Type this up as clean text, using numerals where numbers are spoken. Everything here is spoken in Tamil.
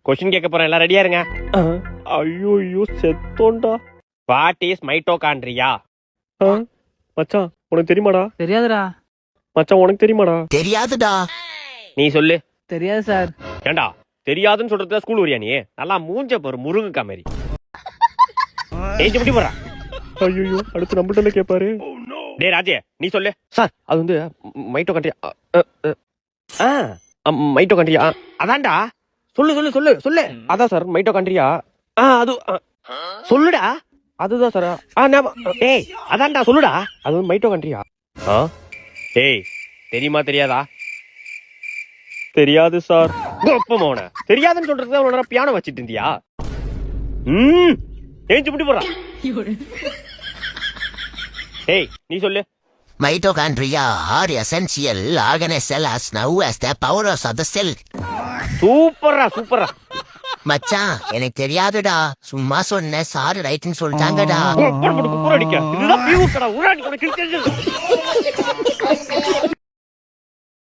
கொஸ்டின் கேட்க போறேன், எல்லாம் ரெடியா இருங்க. ஐயோ செத்தோண்டா. What is mitochondria? மச்சான் உனக்கு தெரியுமாடா? தெரியாதுடா. மச்சான் உனக்கு தெரியுமாடா? தெரியாதுடா. நீ சொல்லு. தெரியாது சார். ஏண்டா தெரியாதுன்னு சொல்றதுல ஸ்கூல் வரியா நீ? நல்லா மூஞ்ச பாரு, முருங்கக்கா மாதிரி. ஏஞ்சி முடி போறா. ஐயோ அடுத்து நம்மள்ட்ட கேட்பாரு. டே ராஜே நீ சொல்லு. சார் அது வந்து மைட்டோகாண்ட்ரியா. மைட்டோகாண்ட்ரியா அதான்டா. சொல்லு சொல்லு சொல்லு சொல்லு. அதான் சார் மைட்டோகாண்ட்ரியா. அது சொல்லுடா. அதுதான் சார். டேய் அதான்டா சொல்லுடா. அது வந்து மைட்டோகாண்ட்ரியா. டேய் தெரியுமா தெரியாதா? தெரியாது சார். கோப்பமோன தெரியாதுன்னு சொல்றதுக்கு ஒரு நேரம் பியானோ வச்சிட்டு இருந்தியா? ஏஞ்சி முடி போறா. டேய் நீ சொல்லு. Mitochondria are essential organelles as now as the powers of the cell. சூப்பரா சூப்பரா. மச்சான் எனக்கு தெரியாதுடா, சும்மா சொன்ன சார் ரைட்னு சொல்லிட்டாங்கடா. குப்புற அடிக்க இதுதான் பியூ கடா. உராடி கூட கிழிச்சு